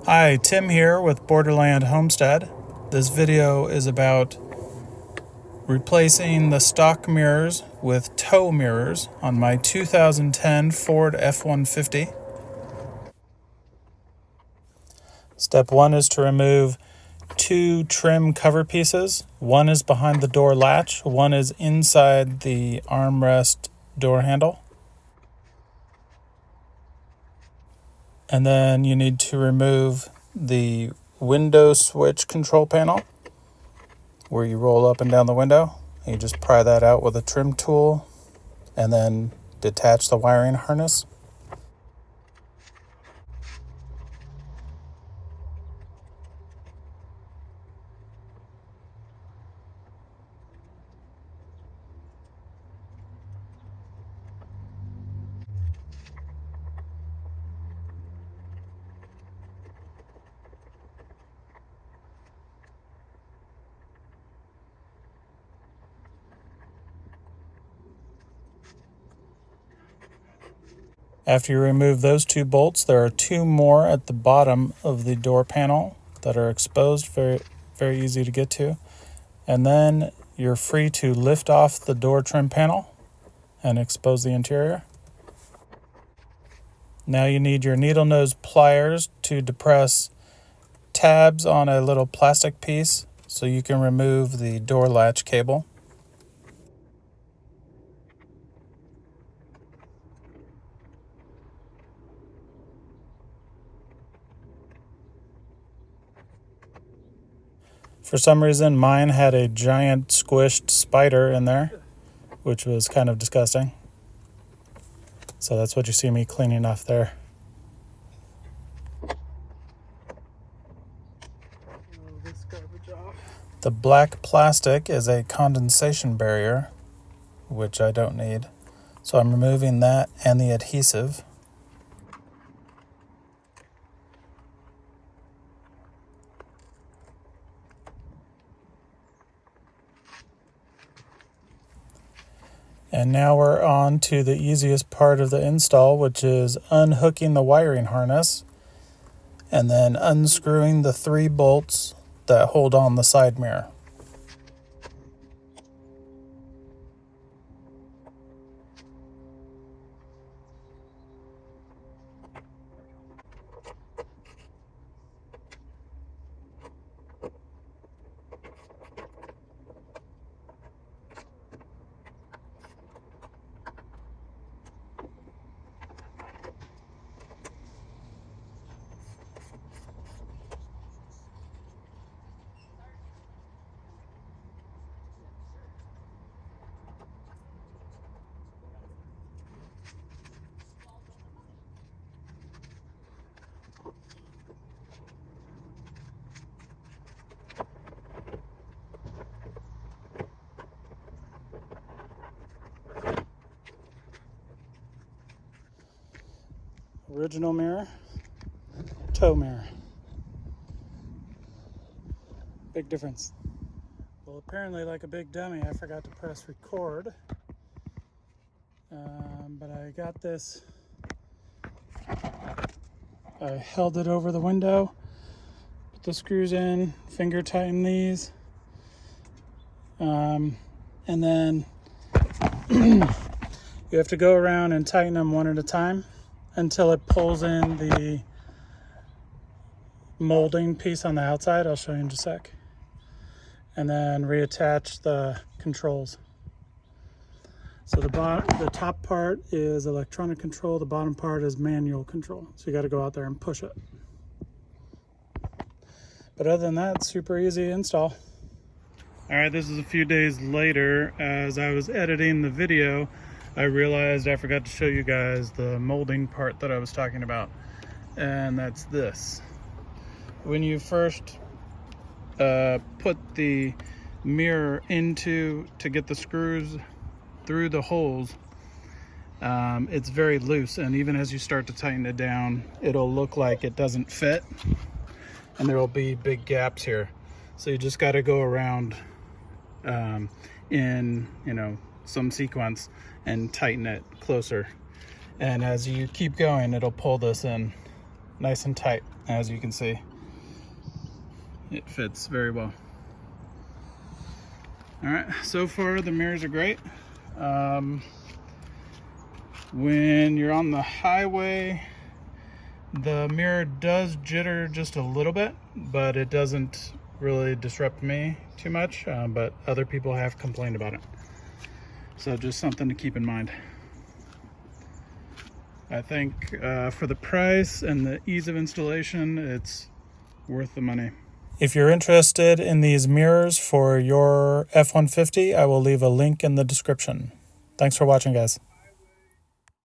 Hi, Tim here with Borderland Homestead. This video is about replacing the stock mirrors with tow mirrors on my 2010 Ford F-150. Step one is to remove two trim cover pieces. One is behind the door latch, one is inside the armrest door handle. And then you need to remove the window switch control panel where you roll up and down the window. You just pry that out with a trim tool and then detach the wiring harness. After you remove those two bolts, there are two more at the bottom of the door panel that are exposed, very easy to get to. And then you're free to lift off the door trim panel and expose the interior. Now you need your needle nose pliers to depress tabs on a little plastic piece so you can remove the door latch cable. For some reason, mine had a giant squished spider in there, which was kind of disgusting. So that's what you see me cleaning off there. The black plastic is a condensation barrier, which I don't need. So I'm removing that and the adhesive. And now we're on to the easiest part of the install, which is unhooking the wiring harness and then unscrewing the three bolts that hold on the side mirror. Original mirror, tow mirror. Big difference. Well, apparently, like a big dummy, I forgot to press record. But I got this. I held it over the window, put the screws in, finger tighten these, and then you have to go around and tighten them one at a time until it pulls in the molding piece on the outside. I'll show you in just a sec. And then reattach the controls. So the top part is electronic control, the bottom part is manual control. So you got to go out there and push it. But other than that, super easy install. All right, this is a few days later. As I was editing the video, I realized I forgot to show you guys the molding part that I was talking about. And that's this. When you first put the mirror to get the screws through the holes, it's very loose, and even as you start to tighten it down, it'll look like it doesn't fit, and there will be big gaps here. So you just got to go around in some sequence and tighten it closer, and as you keep going, it'll pull this in nice and tight, as you can see. It fits very well. All right, so far the mirrors are great. When you're on the highway, the mirror does jitter just a little bit, but it doesn't really disrupt me too much, but other people have complained about it. So just something to keep in mind. I think for the price and the ease of installation, it's worth the money. If you're interested in these mirrors for your F-150, I will leave a link in the description. Thanks for watching, guys.